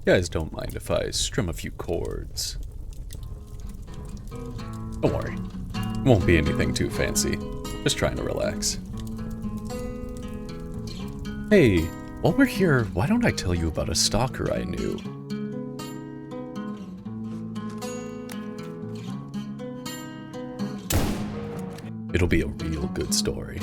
Guys, don't mind if I strum a few chords. Don't worry. It won't be anything too fancy. Just trying to relax. Hey, while we're here, why don't I tell you about a stalker I knew? It'll be a real good story.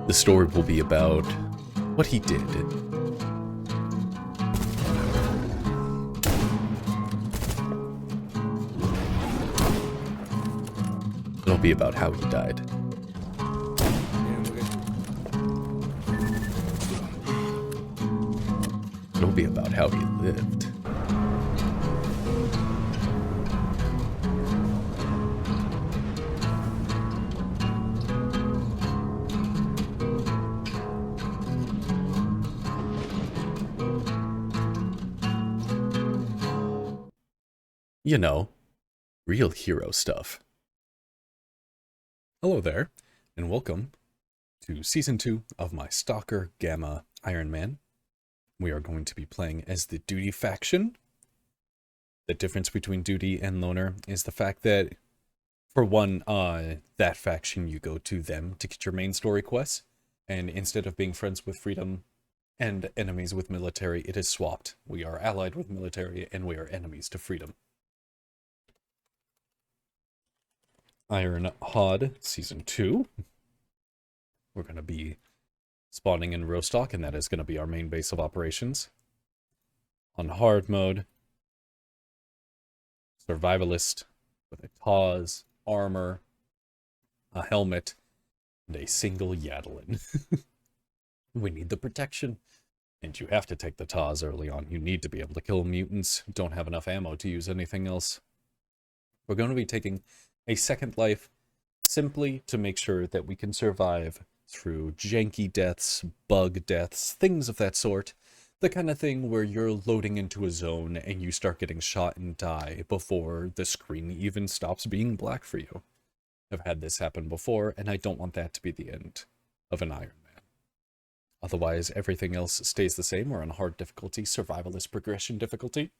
The story will be about what he did. It'll be about how he died. It'll be about how he lived. You know, real hero stuff. Hello there, and welcome to Season 2 of my Stalker Gamma Ironman. We are going to be playing as the Duty faction. The difference between Duty and Loner is the fact that, for one, that faction, you go to them to get your main story quests, and instead of being friends with Freedom and enemies with military, it is swapped. We are allied with military, and we are enemies to Freedom. SixHod Season 2. We're going to be spawning in Rostock, and that is going to be our main base of operations. On hard mode, survivalist with a cause, armor, a helmet, and a single Yadelin. We need the protection, and you have to take the TAS early on. You need to be able to kill mutants. Don't have enough ammo to use anything else. We're going to be taking a second life simply to make sure that we can survive through janky deaths, bug deaths, things of that sort. The kind of thing where you're loading into a zone and you start getting shot and die before the screen even stops being black for you. I've had this happen before, and I don't want that to be the end of an Ironman. Otherwise, everything else stays the same. We're on hard difficulty, survivalist progression difficulty.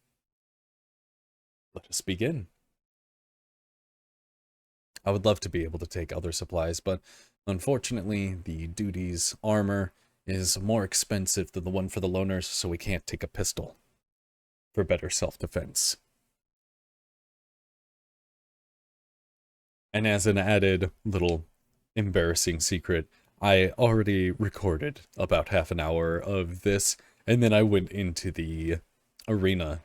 Let us begin. I would love to be able to take other supplies, but unfortunately, the Duty's armor is more expensive than the one for the Loners, so we can't take a pistol for better self-defense. And as an added little embarrassing secret, I already recorded about half an hour of this, and then I went into the arena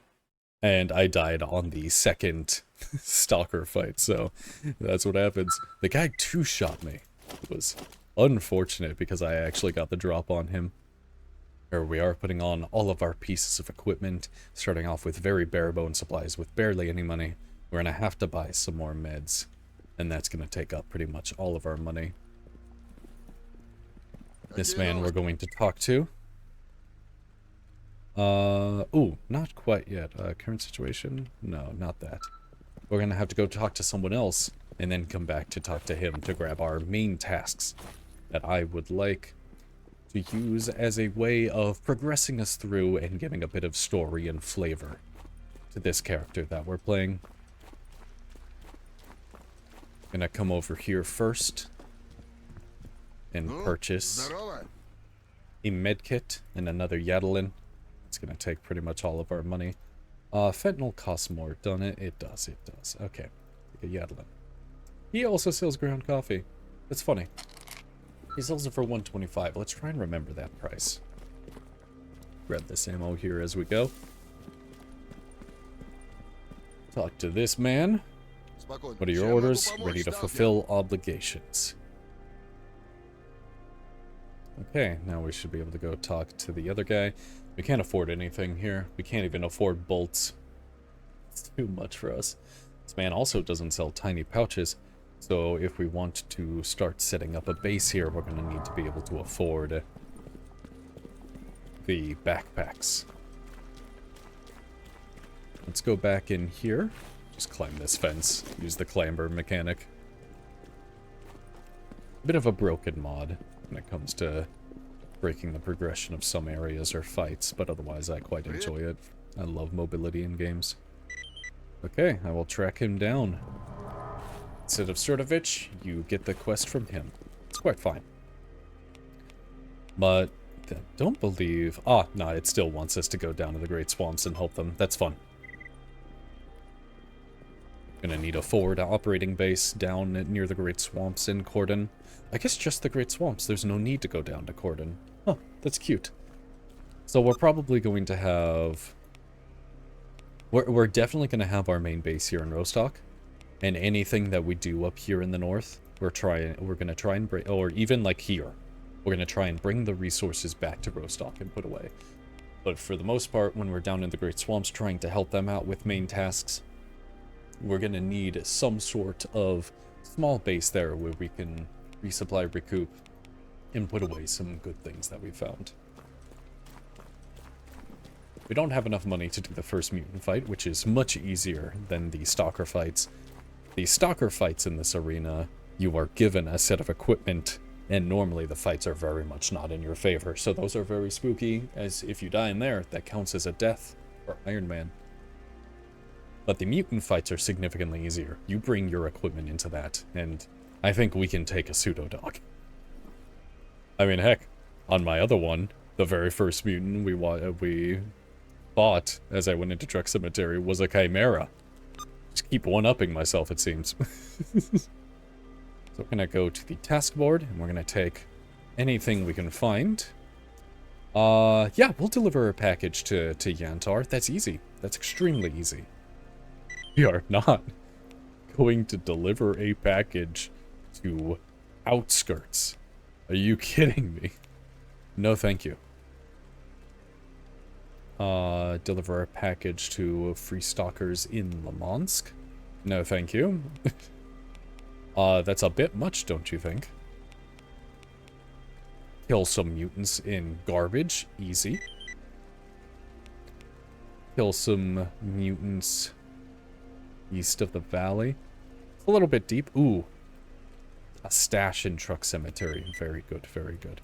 and I died on the second stalker fight, so that's what happens. The guy two-shot me. It was unfortunate because I actually got the drop on him. Here we are putting on all of our pieces of equipment, starting off with very bare-bone supplies with barely any money. We're gonna have to buy some more meds, and that's gonna take up pretty much all of our money. This man we're going to talk to. Ooh, not quite yet. Current situation? No, not that. We're gonna have to go talk to someone else, and then come back to talk to him to grab our main tasks that I would like to use as a way of progressing us through and giving a bit of story and flavor to this character that we're playing. Gonna come over here first and purchase a medkit and another Yadelin. It's gonna take pretty much all of our money. Fentanyl costs more, doesn't it? It does, it does. Okay, take a Yadelin. He also sells ground coffee. That's funny. He sells it for $1.25. Let's try and remember that price. Grab this ammo here as we go. Talk to this man. What are your orders? Ready to fulfill obligations. Okay, now we should be able to go talk to the other guy. We can't afford anything here. We can't even afford bolts. It's too much for us. This man also doesn't sell tiny pouches, so if we want to start setting up a base here, we're going to need to be able to afford the backpacks. Let's go back in here. Just climb this fence. Use the clamber mechanic. bit of a broken mod when it comes to breaking the progression of some areas or fights, but otherwise I quite enjoy it. I love mobility in games. Okay, I will track him down. Instead of Surdovich, you get the quest from him. It's quite fine. But I don't believe... Ah, no, it still wants us to go down to the Great Swamps and help them. That's fun. Gonna need a forward operating base down near the Great Swamps in Cordon. I guess just the Great Swamps. There's no need to go down to Cordon. Huh, that's cute. So we're probably going to have... We're definitely going to have our main base here in Rostock. And anything that we do up here in the north, we're going to try and bring... Or even like here. We're going to try and bring the resources back to Rostock and put away. But for the most part, when we're down in the Great Swamps trying to help them out with main tasks, we're going to need some sort of small base there where we can resupply, recoup, and put away some good things that we found. We don't have enough money to do the first mutant fight, which is much easier than the stalker fights. The stalker fights in this arena, you are given a set of equipment, and normally the fights are very much not in your favor. So those are very spooky, as if you die in there, that counts as a death for Ironman. But the mutant fights are significantly easier. You bring your equipment into that, and I think we can take a pseudo-dog. I mean, heck, on my other one, the very first mutant we fought as I went into Truck Cemetery was a Chimera. Just keep one-upping myself, it seems. So we're gonna go to the task board, and we're gonna take anything we can find. Yeah, we'll deliver a package to Yantar. That's easy. That's extremely easy. We are not going to deliver a package to Outskirts. Are you kidding me? No, thank you. Deliver a package to Free Stalkers in Lemansk. No, thank you. That's a bit much, don't you think? Kill some mutants in Garbage. Easy. Kill some mutants east of the valley. It's a little bit deep. Ooh. A stash in Truck Cemetery. Very good, very good.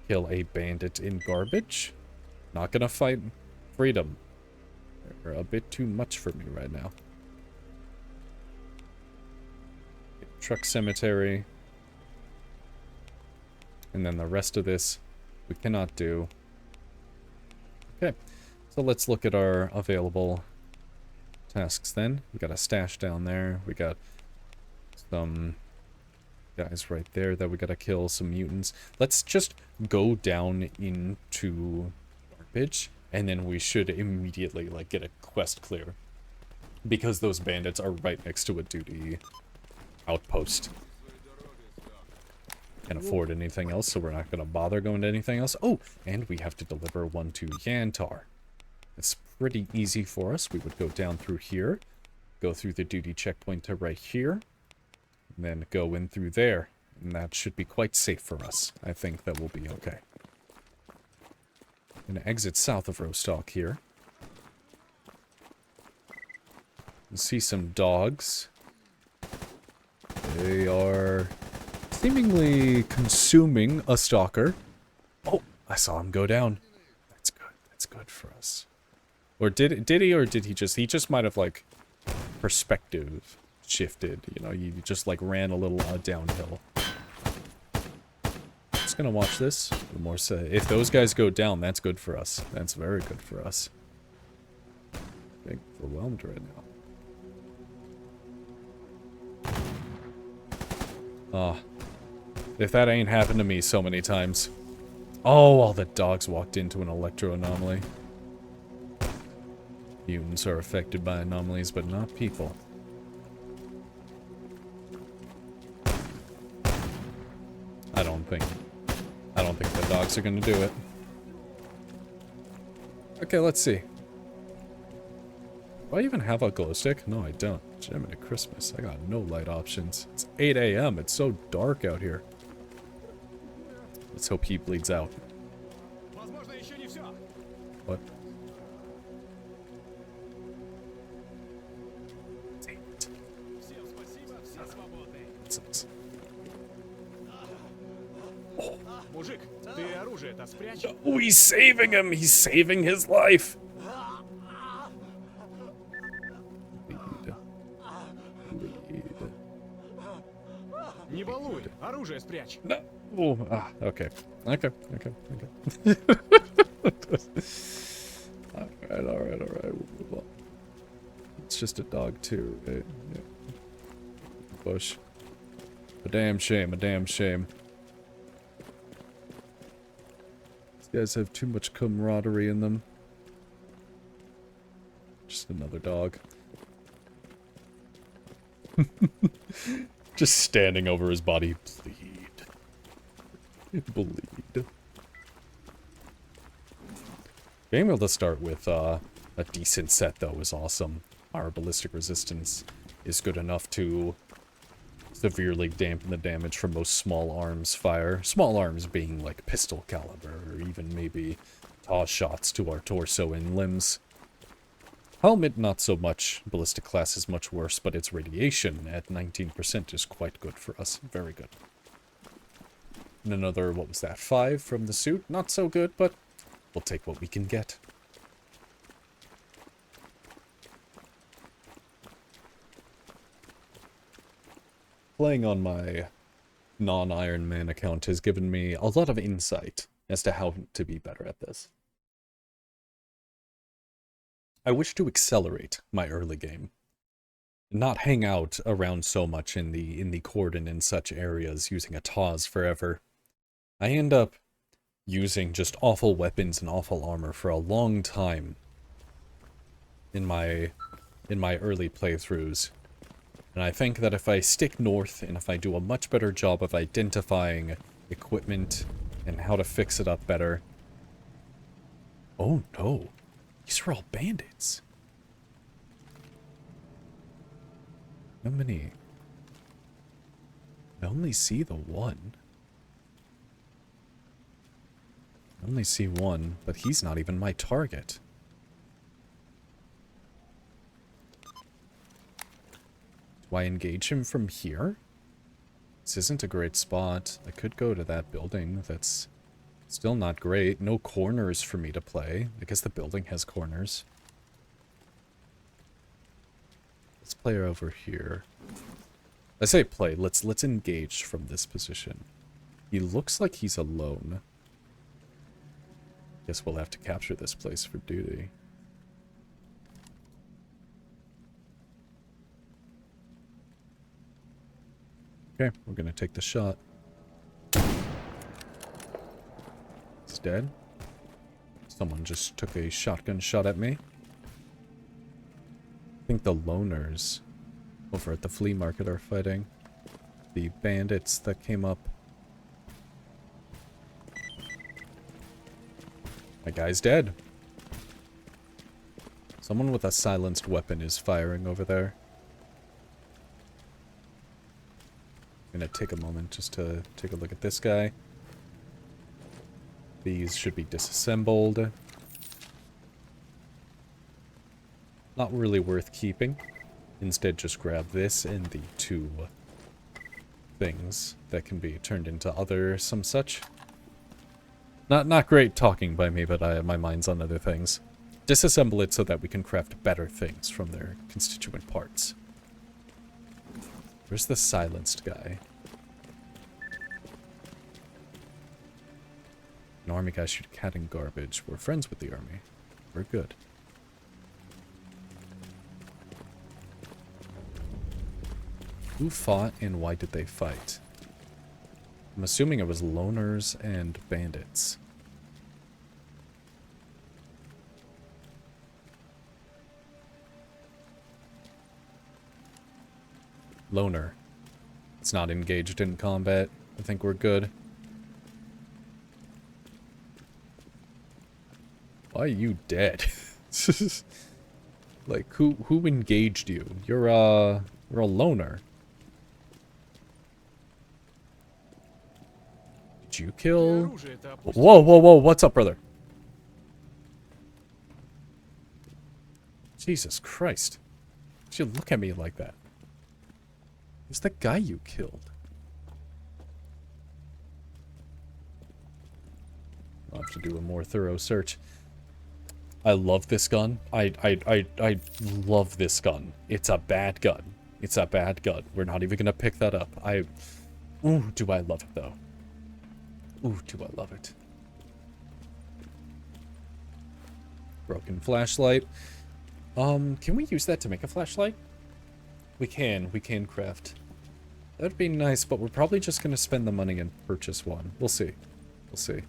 Kill a bandit in Garbage. Not gonna fight Freedom. They're a bit too much for me right now. Truck Cemetery. And then the rest of this we cannot do. Okay. So let's look at our available tasks then. We got a stash down there. We got some guys right there that we gotta kill, some mutants. Let's just go down into Garbage, and then we should immediately, like, get a quest clear. Because those bandits are right next to a duty outpost. Can't afford anything else, so we're not gonna bother going to anything else. Oh, and we have to deliver one to Yantar. It's pretty easy for us. We would go down through here, go through the duty checkpoint to right here, and then go in through there. And that should be quite safe for us. I think that will be okay. I'm gonna exit south of Rostock here. You see some dogs. They are seemingly consuming a stalker. Oh, I saw him go down. That's good. That's good for us. Or did he, or did he just might have, like, perspective shifted, you know, you just, like, ran a little downhill. Just gonna watch this. More say, if those guys go down, that's good for us. That's very good for us. Getting overwhelmed right now. Ah. If that ain't happened to me so many times. Oh, all the dogs walked into an electro anomaly. Mutants are affected by anomalies, but not people. I don't think the dogs are gonna do it. Okay, let's see. Do I even have a glow stick? No, I don't. G.A.M.M.A. Christmas. I got no light options. It's 8 a.m. It's so dark out here. Let's hope he bleeds out. What? Мужик, ты оружие-то спрячь. Oh, he's saving him. He's saving his life. Lead. Не балуй, оружие спрячь. No. Oh, okay. Okay. Alright. We'll move on. It's just a dog too, right? Yeah. Bush. A damn shame. These guys have too much camaraderie in them. Just another dog. Just standing over his body. Bleed. Being able to start with a decent set, though, is awesome. Our ballistic resistance is good enough to severely dampen the damage from most small arms fire. Small arms being like pistol caliber, or even maybe toss shots to our torso and limbs. Helmet, not so much. Ballistic class is much worse, but its radiation at 19% is quite good for us. Very good. And another, what was that, 5 from the suit? Not so good, but we'll take what we can get. Playing on my non-Ironman account has given me a lot of insight as to how to be better at this. I wish to accelerate my early game. Not hang out around so much in the cordon and such areas using a TAWS forever. I end up using just awful weapons and awful armor for a long time in my early playthroughs. And I think that if I stick north and if I do a much better job of identifying equipment and how to fix it up better. Oh no. These are all bandits. How many? I only see the one. I only see one, but he's not even my target. Do I engage him from here? This isn't a great spot. I could go to that building. That's still not great. No corners for me to play. I guess the building has corners. Let's play over here. I say play. Let's engage from this position. He looks like he's alone. Guess we'll have to capture this place for duty. Okay, we're gonna take the shot. He's dead. Someone just took a shotgun shot at me. I think the loners over at the flea market are fighting. The bandits that came up. My guy's dead. Someone with a silenced weapon is firing over there. I'm gonna take a moment just to take a look at this guy. These should be disassembled. Not really worth keeping. Instead, just grab this and the 2 things that can be turned into other some such. Not great talking by me, but my mind's on other things. Disassemble it so that we can craft better things from their constituent parts. Where's the silenced guy? An army guy shoot a cat in garbage. We're friends with the army. We're good. Who fought and why did they fight? I'm assuming it was loners and bandits. Loner. It's not engaged in combat. I think we're good. Why are you dead? Like, who engaged you? You're a loner. Did you kill? Whoa, what's up, brother? Jesus Christ. Why'd you look at me like that? Who's the guy you killed? I'll have to do a more thorough search. I love this gun. I love this gun. It's a bad gun. It's a bad gun. We're not even gonna pick that up. Ooh, do I love it though. Ooh, do I love it. Broken flashlight. Can we use that to make a flashlight? We can craft. That'd be nice, but we're probably just gonna spend the money and purchase one. We'll see. We'll see.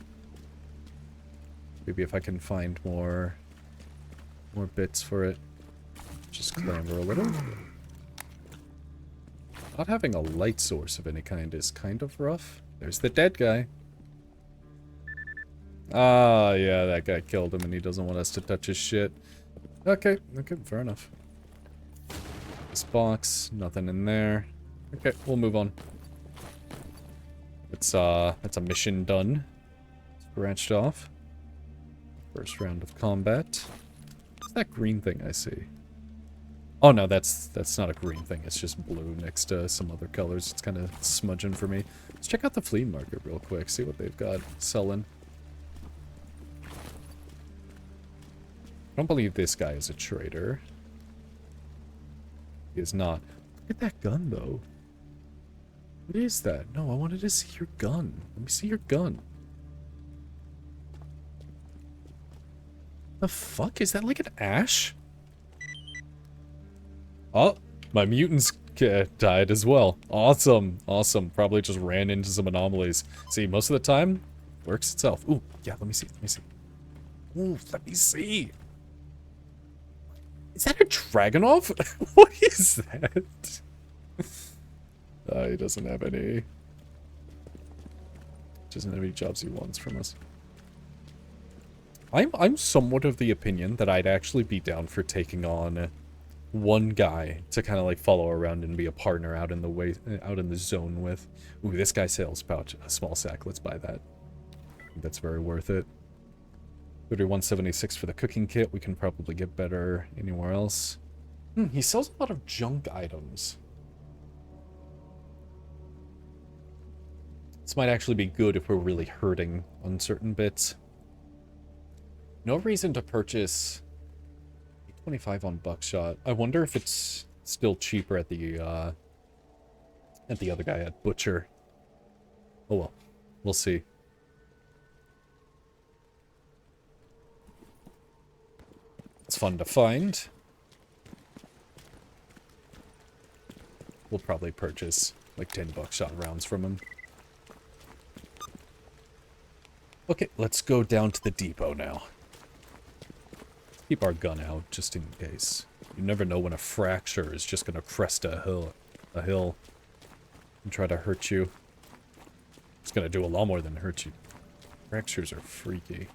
Maybe if I can find more bits for it. Just clamber a little. Not having a light source of any kind is kind of rough. There's the dead guy. Ah, yeah, that guy killed him and he doesn't want us to touch his shit. Okay, fair enough. This box, nothing in there. Okay, we'll move on. That's a mission done. Scratched off. First round of combat. What's that green thing I see? Oh no, that's not a green thing. It's just blue next to some other colors. It's kind of smudging for me. Let's check out the flea market real quick. See what they've got selling. I don't believe this guy is a trader. He is not. Look at that gun, though. What is that? No, I wanted to see your gun. Let me see your gun. The fuck? Is that like an ash? Oh, my mutants died as well. Awesome. Awesome. Probably just ran into some anomalies. See, most of the time, works itself. Ooh, yeah, let me see. Let me see. Ooh, let me see. Is that a Dragonov? What is that? He doesn't have any... Doesn't have any jobs he wants from us. I'm somewhat of the opinion that I'd actually be down for taking on one guy to kind of like follow around and be a partner out in the zone with. Ooh, this guy sells pouch a small sack. Let's buy that. I think that's very worth it. 3176 for the cooking kit. We can probably get better anywhere else. He sells a lot of junk items. This might actually be good if we're really hurting on certain bits. No reason to purchase 25 on buckshot. I wonder if it's still cheaper at the other guy at Butcher. Oh well, we'll see. It's fun to find. We'll probably purchase like 10 buckshot rounds from him. Okay, let's go down to the depot now. Keep our gun out, just in case. You never know when a fracture is just gonna crest a hill and try to hurt you. It's gonna do a lot more than hurt you. Fractures are freaky.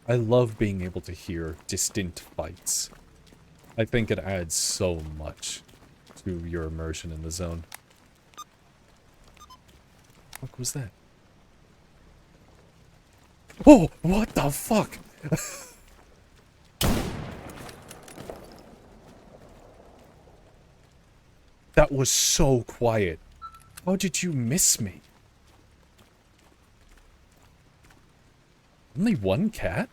I love being able to hear distant fights. I think it adds so much to your immersion in the zone. What was that? Oh, what the fuck? That was so quiet. How did you miss me? Only one cat?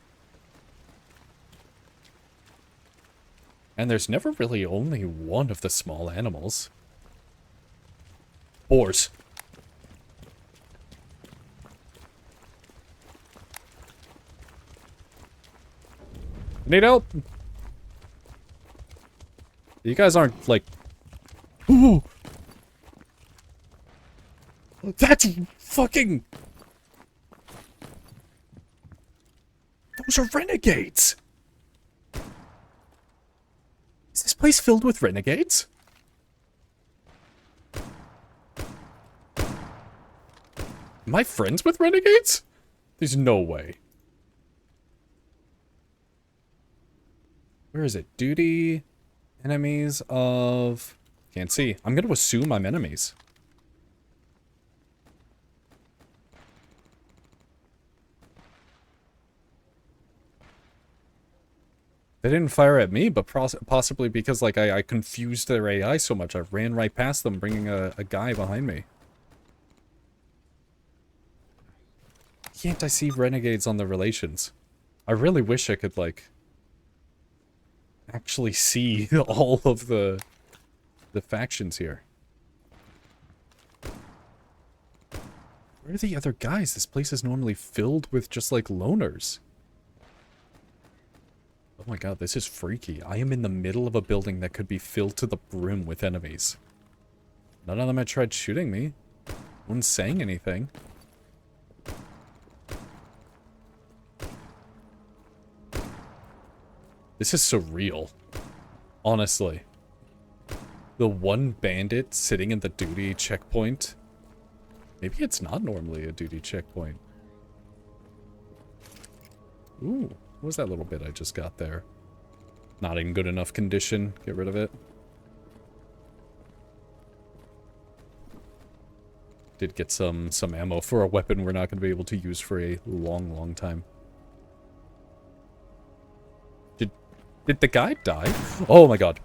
And there's never really only one of the small animals. Boars. Need help? You guys aren't, like... Ooh! That's fucking... Those are renegades! Is this place filled with renegades? Am I friends with renegades? There's no way. Where is it? Duty, enemies of... Can't see. I'm going to assume I'm enemies. They didn't fire at me, but possibly because like I confused their AI so much. I ran right past them, bringing a guy behind me. can't I see renegades on the relations? I really wish I could, like, actually see all of the factions here. Where are the other guys? This place is normally filled with just, like, loners. Oh my god, this is freaky. I am in the middle of a building that could be filled to the brim with enemies. None of them had tried shooting me. No one's saying anything. This is surreal. Honestly. The one bandit sitting in the duty checkpoint. Maybe it's not normally a duty checkpoint. Ooh, what was that little bit I just got there? Not in good enough condition. Get rid of it. Did get some ammo for a weapon we're not going to be able to use for a long, long time. Did the guy die? Oh my god.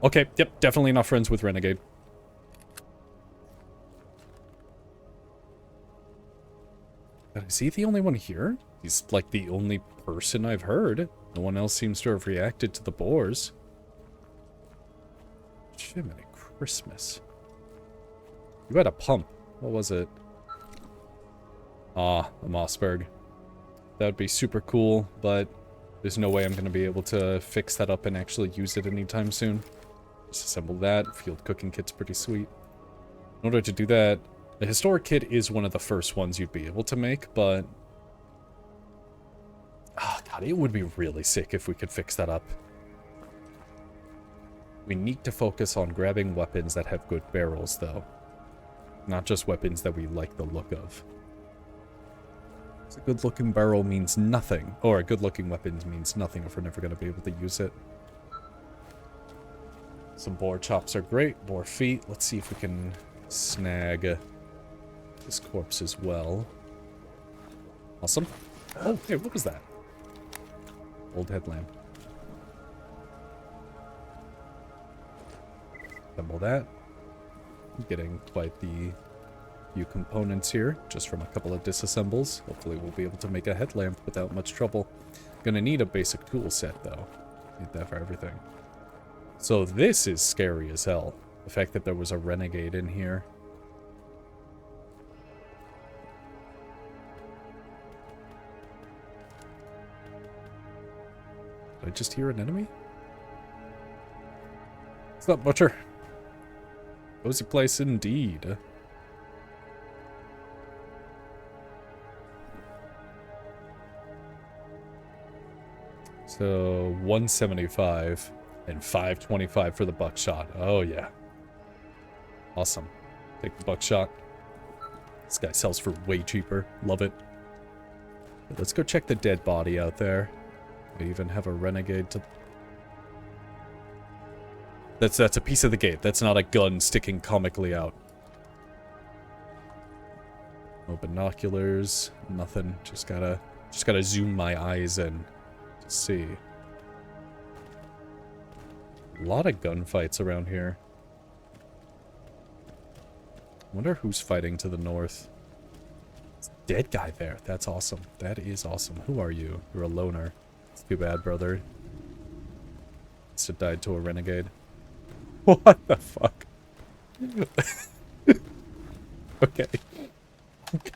Okay, yep, definitely not friends with Renegade. Is he the only one here? He's like the only person I've heard. No one else seems to have reacted to the boars. Jiminy Christmas. You had a pump. What was it? Ah, a Mossberg. That would be super cool, but there's no way I'm going to be able to fix that up and actually use it anytime soon. Disassemble that. Field cooking kit's pretty sweet. In order to do that, the historic kit is one of the first ones you'd be able to make, but... oh god, it would be really sick if we could fix that up. We need to focus on grabbing weapons that have good barrels, though. Not just weapons that we like the look of. A good-looking barrel means nothing. Or a good-looking weapon means nothing if we're never going to be able to use it. Some boar chops are great. Boar feet. Let's see if we can snag this corpse as well. Awesome. Oh, hey, what was that? Old headlamp. Assemble that. I'm getting quite the few components here, just from a couple of disassembles. Hopefully we'll be able to make a headlamp without much trouble. Gonna need a basic tool set, though. Need that for everything. So this is scary as hell. The fact that there was a renegade in here. Did I just hear an enemy? What's up, Butcher? Cozy place indeed. So 175 and 525 for the buckshot. Oh yeah. Awesome. Take the buckshot. This guy sells for way cheaper. Love it. Let's go check the dead body out there. We even have a renegade to... That's a piece of the gate. That's not a gun sticking comically out. No binoculars. Nothing. Just gotta zoom my eyes in. See. A lot of gunfights around here. Wonder who's fighting to the north. It's a dead guy there. That's awesome. That is awesome. Who are you? You're a loner. It's too bad, brother. Must have died to a renegade. What the fuck? Okay.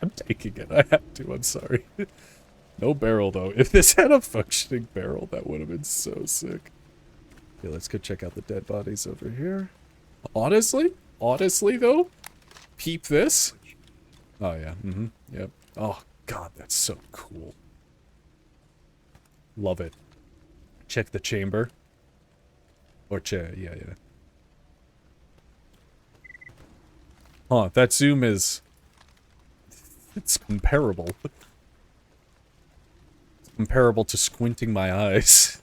I'm taking it. I have to. I'm sorry. No barrel, though. If this had a functioning barrel, that would have been so sick. Okay, let's go check out the dead bodies over here. Honestly, though, peep this. Oh, yeah. Mm-hmm. Yep. Oh, God, that's so cool. Love it. Check the chamber. Or yeah. Huh, that zoom is... it's comparable. Comparable to squinting my eyes.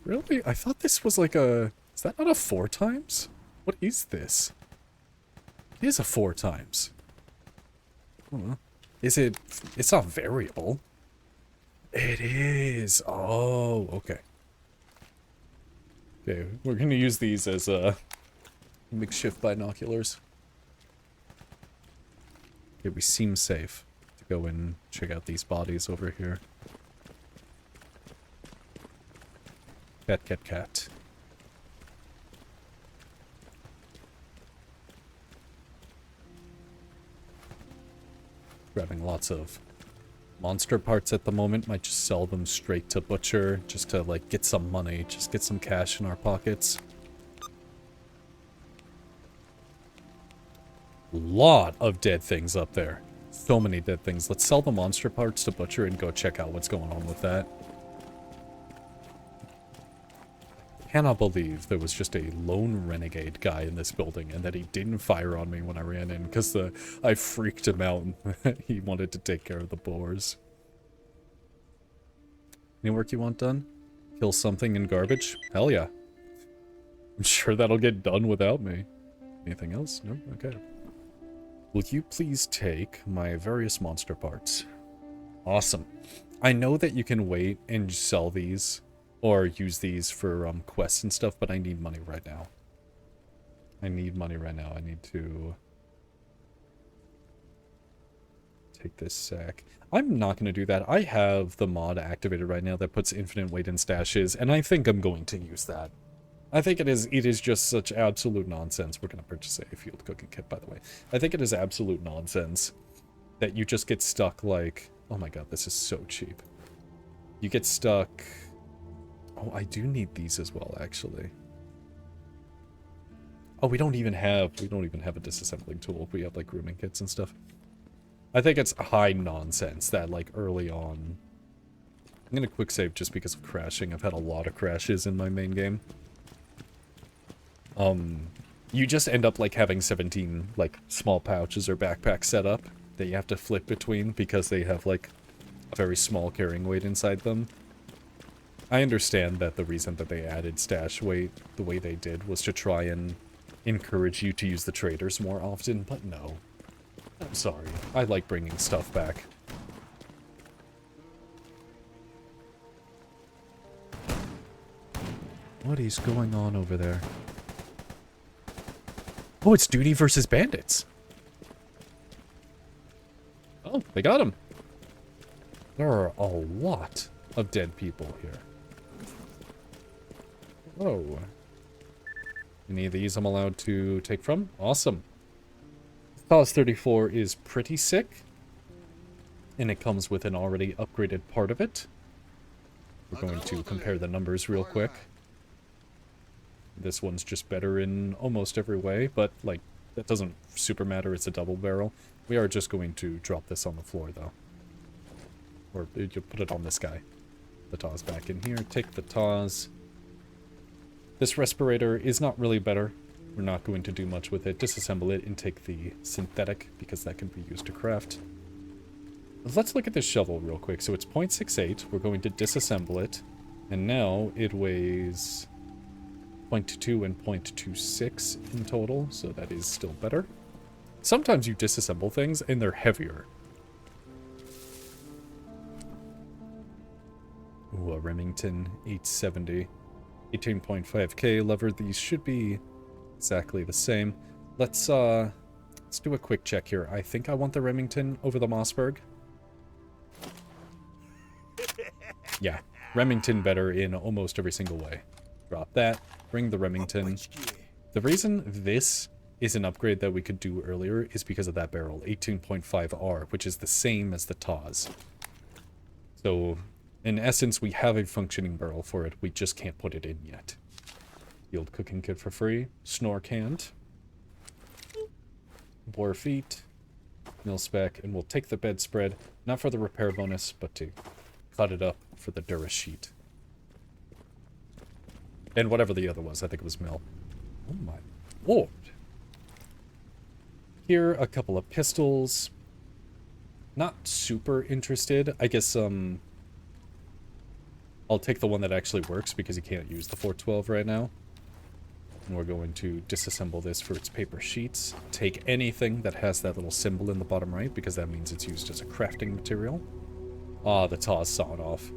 Really? I thought this was like a... is that not a 4 times? What is this? It is a 4 times. I don't know. Is it... it's not variable. It is. Oh, okay. Okay, we're gonna use these as makeshift binoculars. Okay, we seem safe to go and check out these bodies over here. Cat, cat, cat. Grabbing lots of monster parts at the moment. Might just sell them straight to Butcher just to, like, get some money. Just get some cash in our pockets. Lot of dead things up there. So many dead things. Let's sell the monster parts to Butcher and go check out what's going on with that. Cannot believe there was just a lone renegade guy in this building and that he didn't fire on me when I ran in because I freaked him out and he wanted to take care of the boars. Any work you want done? Kill something in garbage? Hell yeah. I'm sure that'll get done without me. Anything else? No? Okay. Will you please take my various monster parts? Awesome. I know that you can wait and sell these or use these for quests and stuff, but I need money right now. I need money right now. I need to take this sack. I'm not going to do that. I have the mod activated right now that puts infinite weight in stashes, and I think I'm going to use that. I think it is just such absolute nonsense. We're going to purchase a field cooking kit, by the way. I think it is absolute nonsense that you just get stuck like... Oh my god, this is so cheap. You get stuck... Oh, I do need these as well, actually. Oh, we don't even have a disassembling tool. We have, like, grooming kits and stuff. I think it's high nonsense that, like, early on... I'm gonna quick save just because of crashing. I've had a lot of crashes in my main game. You just end up, like, having 17, like, small pouches or backpacks set up that you have to flip between because they have, like, a very small carrying weight inside them. I understand that the reason that they added stash weight the way they did was to try and encourage you to use the traders more often, but no. I'm sorry. I like bringing stuff back. What is going on over there? Oh, it's Duty versus Bandits. Oh, they got him. There are a lot of dead people here. Whoa. Any of these I'm allowed to take from? Awesome. S.T.A.L.K.E.R is pretty sick. And it comes with an already upgraded part of it. We're going to compare the numbers real quick. This one's just better in almost every way, but, like, that doesn't super matter. It's a double barrel. We are just going to drop this on the floor, though. Or you put it on this guy. The TAW's back in here. Take the TAWs. This respirator is not really better. We're not going to do much with it. Disassemble it and take the synthetic, because that can be used to craft. Let's look at this shovel real quick. So it's 0.68. We're going to disassemble it. And now it weighs 0.22 and 0.26 in total. So that is still better. Sometimes you disassemble things and they're heavier. Ooh, a Remington 870. 18.5k lever. These should be exactly the same. Let's do a quick check here. I think I want the Remington over the Mossberg. Yeah, Remington better in almost every single way. Drop that. Bring the Remington. The reason this is an upgrade that we could do earlier is because of that barrel, 18.5R, which is the same as the TAWs. So, in essence, we have a functioning barrel for it. We just can't put it in yet. Field cooking kit for free. Snore canned. Boar feet. Mill spec. And we'll take the bedspread. Not for the repair bonus, but to cut it up for the Dura sheet. And whatever the other was. I think it was mill. Oh my lord. Here, a couple of pistols. Not super interested. I guess, I'll take the one that actually works because you can't use the 412 right now. And we're going to disassemble this for its paper sheets. Take anything that has that little symbol in the bottom right because that means it's used as a crafting material. Ah, the TAW's sawed off.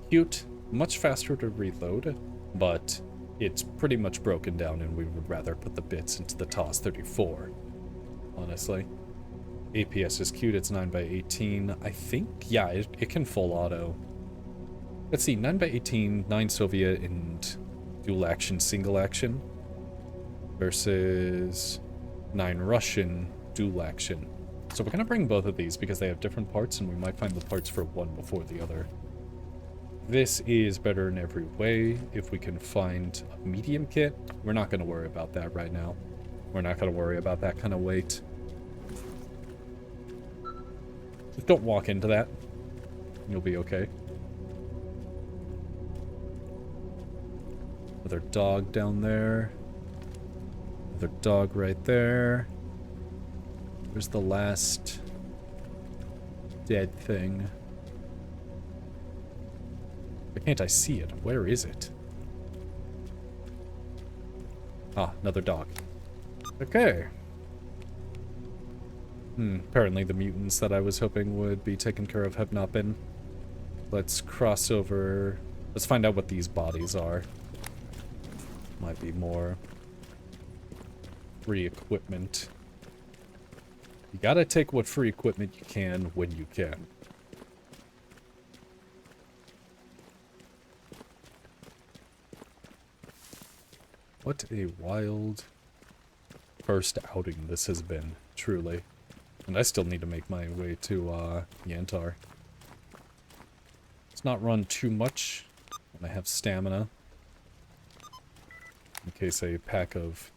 Cute. Much faster to reload, but it's pretty much broken down and we would rather put the bits into the TAW's 34. Honestly. APS is cute, it's 9x18. I think, yeah, it can full auto. Let's see, 9x18, 9 Soviet, and dual action, single action. Versus 9 Russian, dual action. So we're going to bring both of these because they have different parts, and we might find the parts for one before the other. This is better in every way. If we can find a medium kit, we're not going to worry about that right now. We're not going to worry about that kind of weight. Just don't walk into that. You'll be okay. Another dog down there. Another dog right there. Where's the last dead thing? Why can't I see it? Where is it? Ah, another dog. Okay. Apparently the mutants that I was hoping would be taken care of have not been. Let's cross over. Let's find out what these bodies are. Might be more free equipment. You gotta take what free equipment you can when you can. What a wild first outing this has been, truly. And I still need to make my way to Yantar. Let's not run too much when I have stamina. In case a pack of...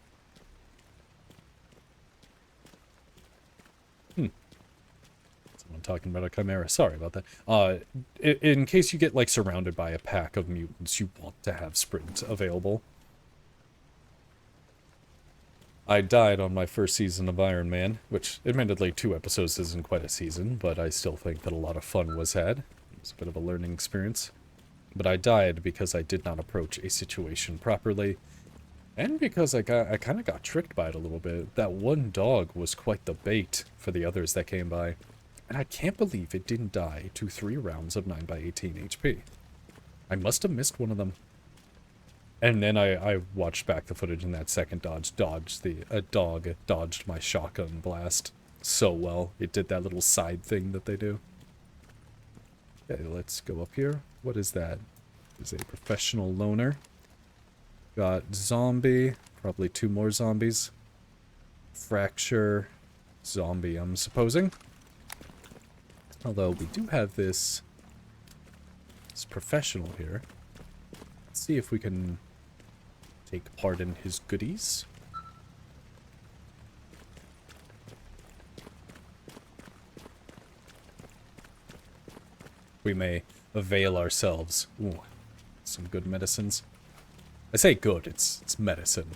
Someone talking about a chimera. Sorry about that. In case you get, like, surrounded by a pack of mutants, you want to have sprint available. I died on my first season of Ironman, which, admittedly, 2 episodes isn't quite a season, but I still think that a lot of fun was had. It was a bit of a learning experience. But I died because I did not approach a situation properly, and because I kind of got tricked by it a little bit. That one dog was quite the bait for the others that came by, and I can't believe it didn't die to 3 rounds of 9x18 HP. I must have missed one of them. And then I watched back the footage, and that second dog dodged my shotgun blast so well. It did that little side thing that they do. Okay, let's go up here. What is that? It's a professional loner. Got zombie, probably 2 more zombies. Fracture, zombie, I'm supposing. Although we do have this professional here. Let's see if we can take part in his goodies. We may avail ourselves. Ooh, some good medicines. I say good, it's medicine.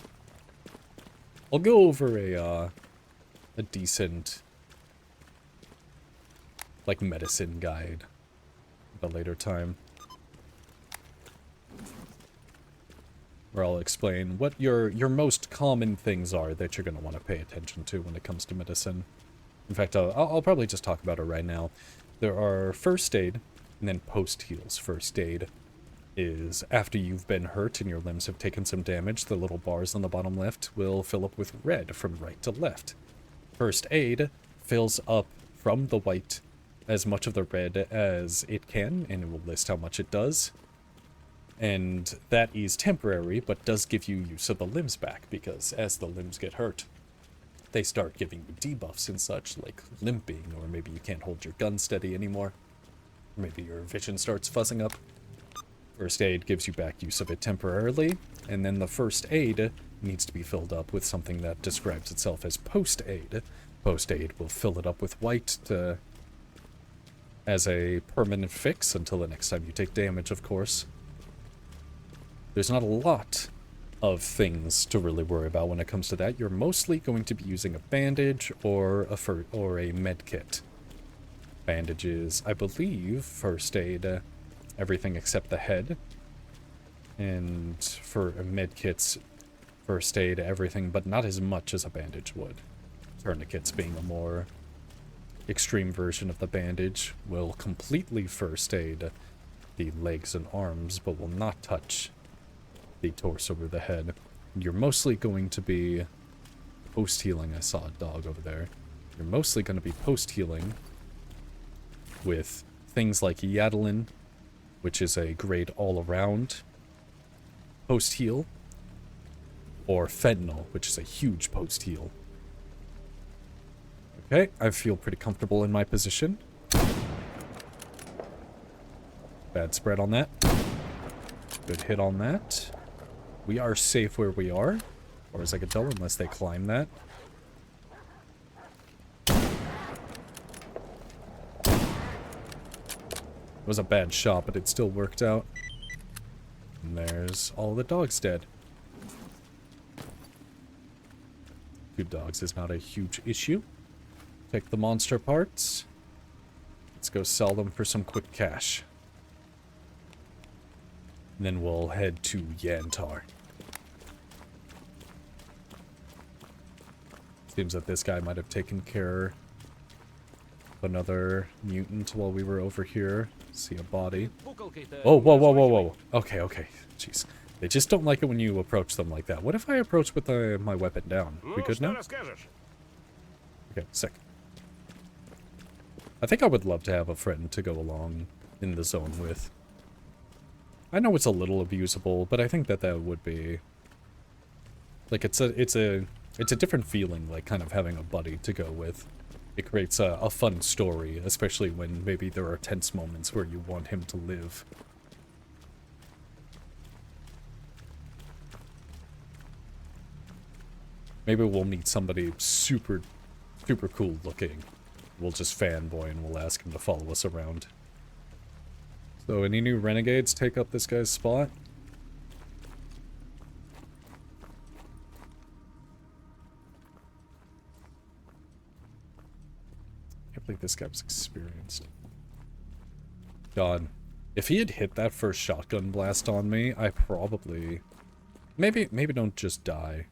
I'll go over a decent, like, medicine guide at a later time. Where I'll explain what your most common things are that you're going to want to pay attention to when it comes to medicine. In fact, I'll probably just talk about it right now. There are first aid, and then post-heals. First aid is after you've been hurt and your limbs have taken some damage, the little bars on the bottom left will fill up with red from right to left. First aid fills up from the white as much of the red as it can, and it will list how much it does. And that is temporary, but does give you use of the limbs back, because as the limbs get hurt, they start giving you debuffs and such, like limping, or maybe you can't hold your gun steady anymore. Or maybe your vision starts fuzzing up. First aid gives you back use of it temporarily, and then the first aid needs to be filled up with something that describes itself as post aid. Post aid will fill it up with white as a permanent fix until the next time you take damage, of course. There's not a lot of things to really worry about when it comes to that. You're mostly going to be using a bandage or a med kit. Bandages, I believe, first aid, everything except the head. And for med kits, first aid, everything, but not as much as a bandage would. Tourniquets being a more extreme version of the bandage will completely first aid the legs and arms, but will not touch the torso or the head. You're mostly going to be post-healing. I saw a dog over there. You're mostly going to be post-healing with things like Yadalin, which is a great all-around post-heal, or Fentanyl, which is a huge post-heal. Okay, I feel pretty comfortable in my position. Bad spread on that. Good hit on that. We are safe where we are, or as I can tell, unless they climb that. It was a bad shot, but it still worked out. And there's all the dogs dead. 2 dogs is not a huge issue. Take the monster parts. Let's go sell them for some quick cash. And then we'll head to Yantar. Seems that this guy might have taken care of another mutant while we were over here. See a body. Oh, whoa, whoa, whoa, whoa. Okay, okay. Jeez. They just don't like it when you approach them like that. What if I approach with my weapon down? We good now? Okay, sick. I think I would love to have a friend to go along in the zone with. I know it's a little abusable, but I think that that would be... Like, it's a different feeling, like, kind of having a buddy to go with. It creates a fun story, especially when maybe there are tense moments where you want him to live. Maybe we'll meet somebody super, super cool looking. We'll just fanboy and we'll ask him to follow us around. So, any new renegades take up this guy's spot? I can't believe this guy was experienced. God. If he had hit that first shotgun blast on me, I probably... Maybe don't just die.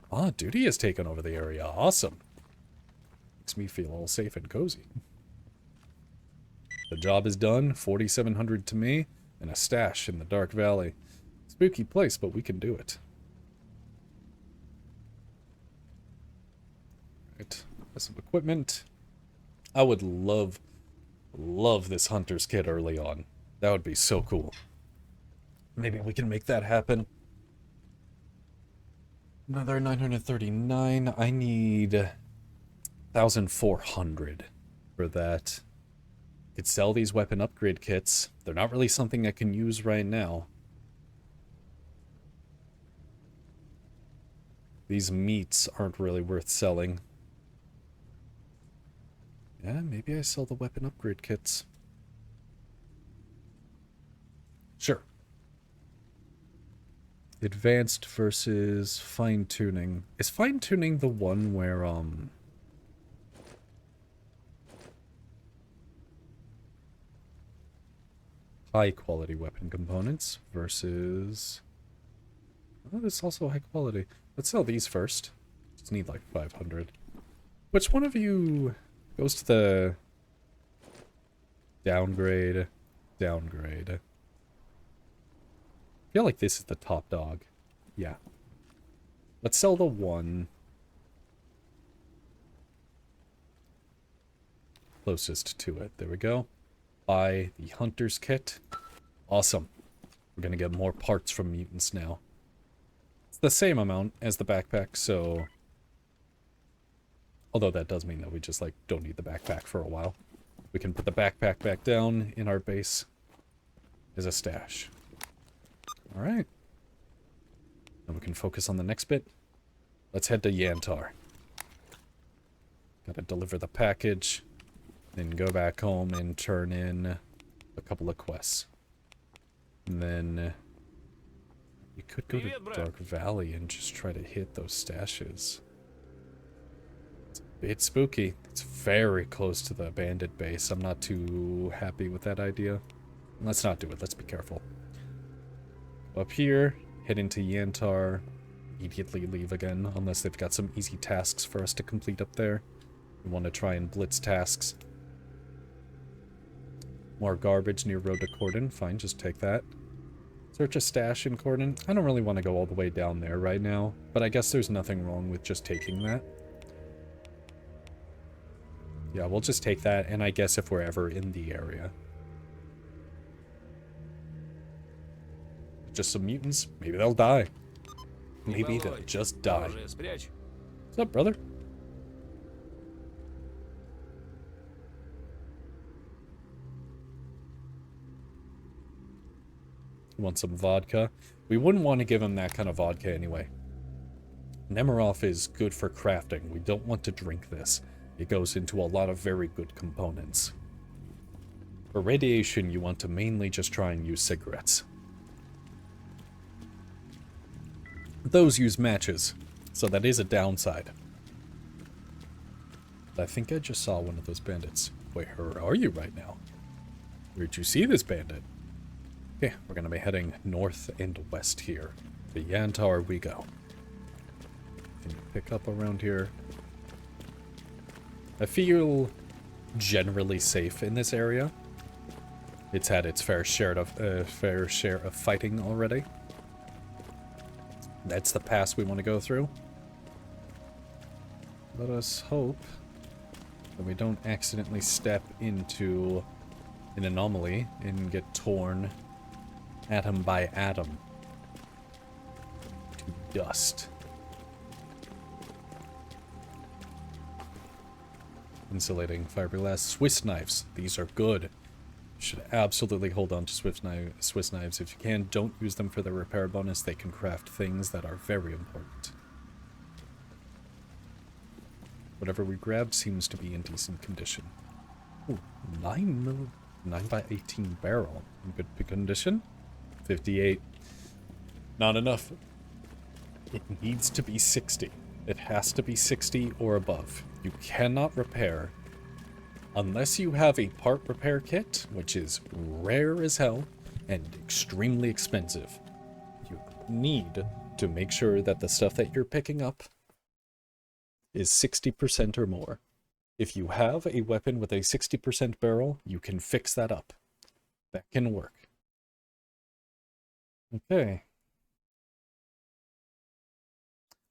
Ah, duty has taken over the area. Awesome. Makes me feel all safe and cozy. The job is done. 4,700 to me, and a stash in the Dark Valley. Spooky place, but we can do it. Right. Has some equipment. I would love this hunter's kit early on. That would be so cool. Maybe we can make that happen. Another 939. I need 1,400 for that. Could sell these weapon upgrade kits. They're not really something I can use right now. These meats aren't really worth selling. Yeah, maybe I sell the weapon upgrade kits. Sure. Advanced versus fine-tuning. Is fine-tuning the one where, high-quality weapon components versus... Oh, it's also high quality. Let's sell these first. Just need like 500. Which one of you goes to the... Downgrade? Downgrade. I feel like this is the top dog. Yeah. Let's sell the one closest to it. There we go. Buy the hunter's kit. Awesome. We're gonna get more parts from mutants now. It's the same amount as the backpack, so... Although that does mean that we just, like, don't need the backpack for a while. We can put the backpack back down in our base as a stash. Alright. Now we can focus on the next bit. Let's head to Yantar. Gotta deliver the package. Then go back home and turn in a couple of quests. And then... we could go to Dark Valley and just try to hit those stashes. It's a bit spooky. It's very close to the bandit base. I'm not too happy with that idea. Let's not do it. Let's be careful. Up here, head into Yantar, immediately leave again, unless they've got some easy tasks for us to complete up there. We want to try and blitz tasks. More garbage near Road to Cordon. Fine, just take that. Search a stash in Cordon. I don't really want to go all the way down there right now, but I guess there's nothing wrong with just taking that. Yeah, we'll just take that, and I guess if we're ever in the area. Just some mutants. Maybe they'll die. Maybe they'll just die. What's up, brother? Want some vodka? We wouldn't want to give him that kind of vodka anyway. Nemeroff is good for crafting. We don't want to drink this. It goes into a lot of very good components. For radiation, you want to mainly just try and use cigarettes. Those use matches, so that is a downside. But I think I just saw one of those bandits. Wait, where are you right now? Where'd you see this bandit? Okay, we're going to be heading north and west here. To Yantar we go. Can you pick up around here? I feel generally safe in this area. It's had its fair share of fighting already. That's the pass we want to go through. Let us hope that we don't accidentally step into an anomaly and get torn atom by atom to dust. Insulating fiberglass. Swiss knives. These are good. You should absolutely hold on to Swiss knives if you can. Don't use them for the repair bonus. They can craft things that are very important. Whatever we grabbed seems to be in decent condition. Ooh, 9x18 barrel. In good condition. 58. Not enough. It needs to be 60. It has to be 60 or above. You cannot repair unless you have a part repair kit, which is rare as hell and extremely expensive. You need to make sure that the stuff that you're picking up is 60% or more. If you have a weapon with a 60% barrel, you can fix that up. That can work. Okay.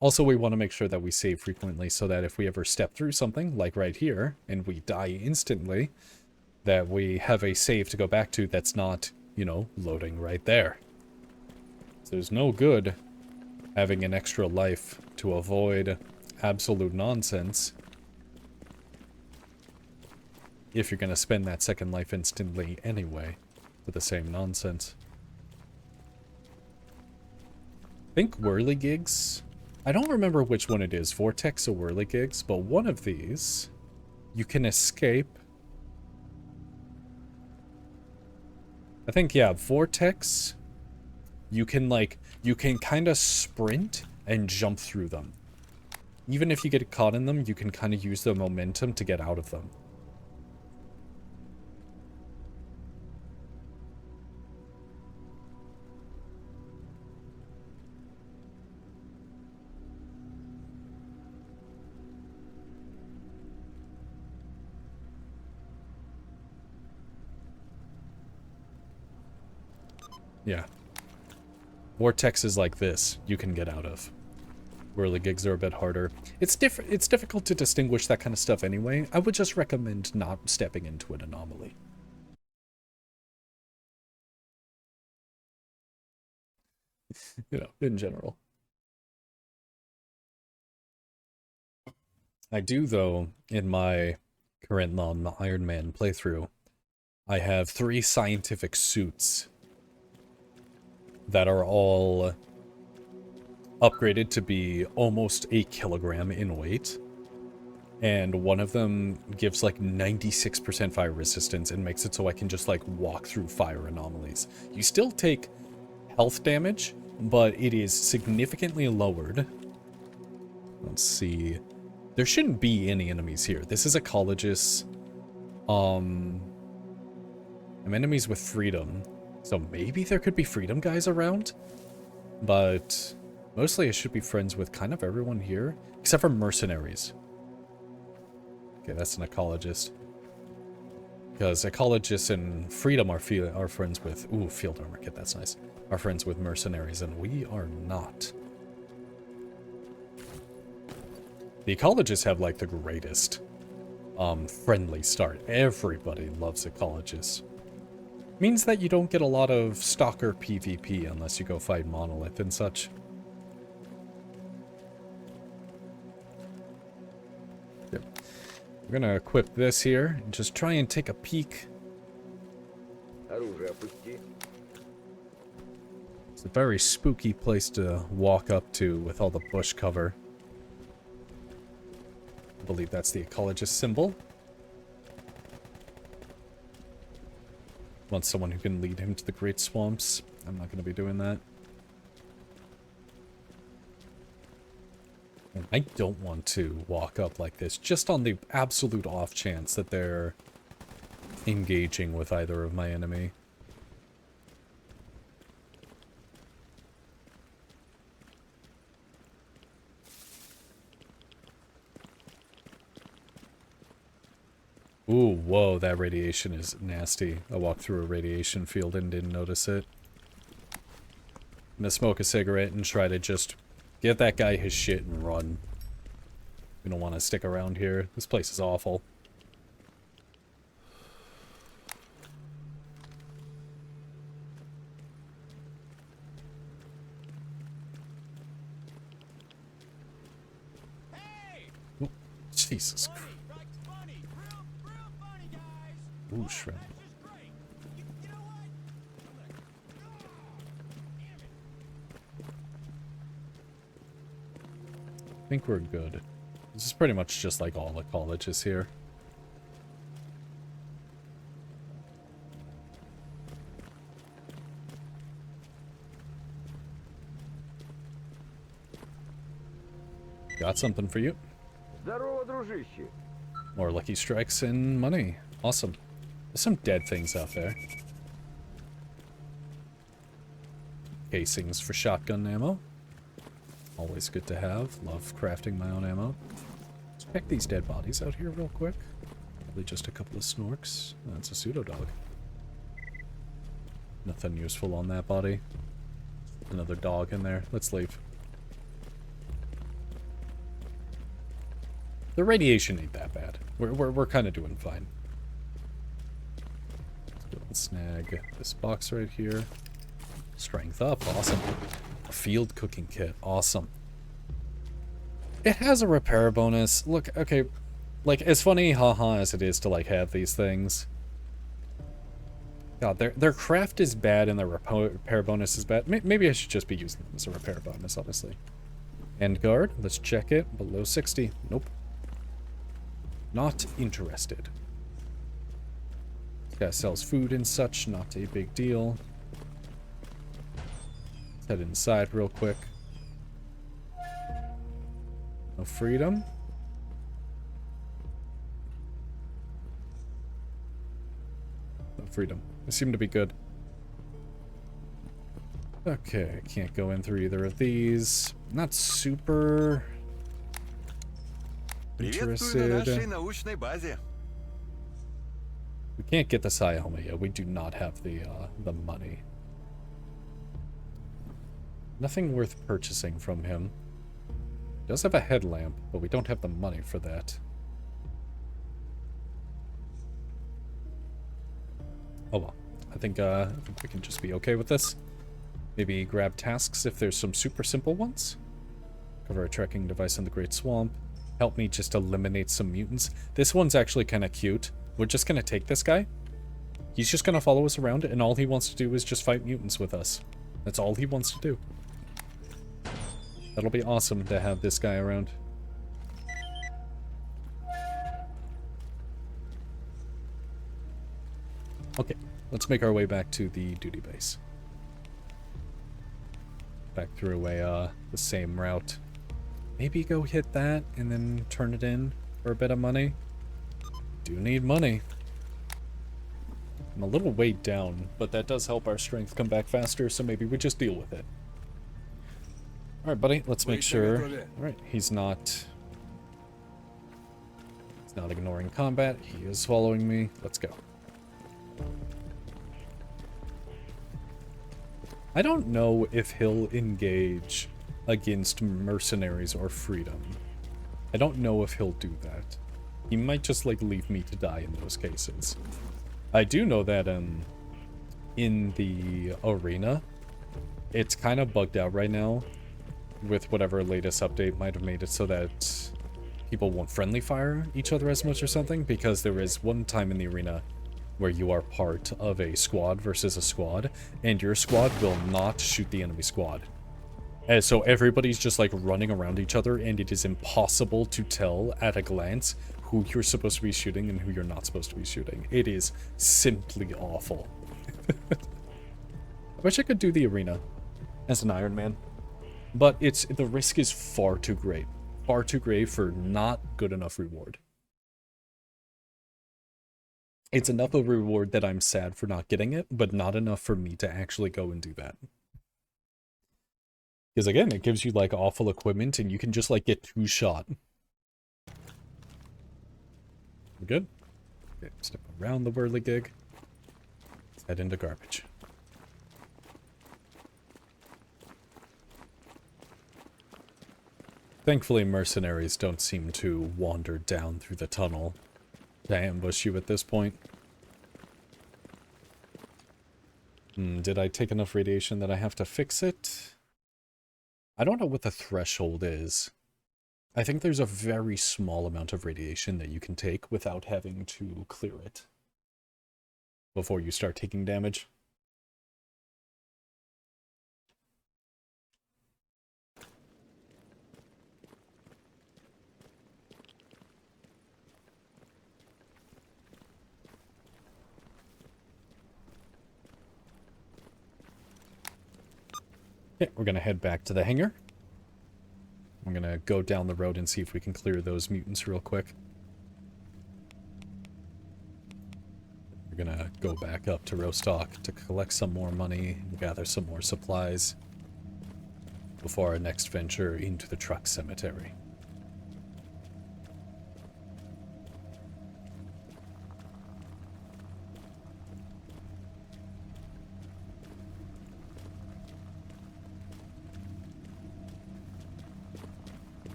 Also, we want to make sure that we save frequently so that if we ever step through something, like right here, and we die instantly, that we have a save to go back to that's not, you know, loading right there. So there's no good having an extra life to avoid absolute nonsense if you're going to spend that second life instantly anyway for the same nonsense. I think whirligigs... I don't remember which one it is, Vortex or whirligigs, but one of these, you can escape. I think, yeah, Vortex, you can kind of sprint and jump through them. Even if you get caught in them, you can kind of use the momentum to get out of them. Yeah. Vortexes like this, you can get out of. Whirligigs are a bit harder. It's difficult to distinguish that kind of stuff anyway. I would just recommend not stepping into an anomaly. You know, in general. I do, though, in my current Ironman playthrough, I have 3 scientific suits that are all upgraded to be almost a kilogram in weight. And one of them gives like 96% fire resistance and makes it so I can just like walk through fire anomalies. You still take health damage, but it is significantly lowered. Let's see. There shouldn't be any enemies here. This is Ecologist. I'm enemies with freedom. So maybe there could be freedom guys around, but mostly I should be friends with kind of everyone here, except for mercenaries. Okay, that's an ecologist. Because ecologists and freedom are friends with, ooh, field armor kit, that's nice. Are friends with mercenaries, and we are not. The ecologists have like the greatest friendly start. Everybody loves ecologists. Means that you don't get a lot of stalker PvP unless you go fight Monolith and such. Yep. We're gonna equip this here and just try and take a peek. It's a very spooky place to walk up to with all the bush cover. I believe that's the ecologist symbol. Want someone who can lead him to the Great Swamps. I'm not going to be doing that. And I don't want to walk up like this, just on the absolute off chance that they're engaging with either of my enemy. Ooh, whoa, that radiation is nasty. I walked through a radiation field and didn't notice it. I'm gonna smoke a cigarette and try to just get that guy his shit and run. We don't want to stick around here. This place is awful. Ooh, Jesus Christ. Ooh, shrimp. I think we're good. This is pretty much just like all the colleges here. Got something for you. More lucky strikes and money. Awesome. There's some dead things out there. Casings for shotgun ammo. Always good to have. Love crafting my own ammo. Let's check these dead bodies out here real quick. Probably just a couple of snorks. That's a pseudo dog. Nothing useful on that body. Another dog in there. Let's leave. The radiation ain't that bad. We're kind of doing fine. Let's snag this box right here. Strength up. Awesome. A field cooking kit. Awesome. It has a repair bonus. Look, okay. Like, as funny, haha, as it is to, like, have these things. God, their craft is bad and their repair bonus is bad. Maybe I should just be using them as a repair bonus, honestly. End guard. Let's check it. Below 60. Nope. Not interested. This guy sells food and such. Not a big deal. Let's head inside real quick. No freedom. No freedom. They seem to be good. Okay, can't go in through either of these. Not super interested. We can't get the S.T.A.L.K.E.R yet. We do not have the money. Nothing worth purchasing from him. He does have a headlamp, but we don't have the money for that. Oh well. I think we can just be okay with this. Maybe grab tasks if there's some super simple ones. Cover a trekking device in the Great Swamp. Help me just eliminate some mutants. This one's actually kind of cute. We're just going to take this guy. He's just going to follow us around, and all he wants to do is just fight mutants with us. That's all he wants to do. That'll be awesome to have this guy around. Okay, let's make our way back to the duty base. Back through the same route. Maybe go hit that and then turn it in for a bit of money. Do need money. I'm a little weighed down, but that does help our strength come back faster, so maybe we just deal with it. Alright, buddy, let's make sure. Alright, he's not ignoring combat. He is following me. Let's go. I don't know if he'll engage against mercenaries or freedom. I don't know if he'll do that. He might just, like, leave me to die in those cases. I do know that, in the arena, it's kind of bugged out right now with whatever latest update might have made it so that people won't friendly fire each other as much or something, because there is one time in the arena where you are part of a squad versus a squad, and your squad will not shoot the enemy squad. And so everybody's just like running around each other, and it is impossible to tell at a glance who you're supposed to be shooting and who you're not supposed to be shooting. It is simply awful. I wish I could do the arena as an Ironman, but the risk is far too great. Far too great for not good enough reward. It's enough of a reward that I'm sad for not getting it, but not enough for me to actually go and do that. Because again, it gives you like awful equipment and you can just like get 2 shot. We're good? Okay, step around the whirligig. Let's head into garbage. Thankfully, mercenaries don't seem to wander down through the tunnel to ambush you at this point. Did I take enough radiation that I have to fix it? I don't know what the threshold is. I think there's a very small amount of radiation that you can take without having to clear it before you start taking damage. Okay, we're gonna head back to the hangar. I'm gonna go down the road and see if we can clear those mutants real quick. We're gonna go back up to Rostock to collect some more money and gather some more supplies before our next venture into the truck cemetery.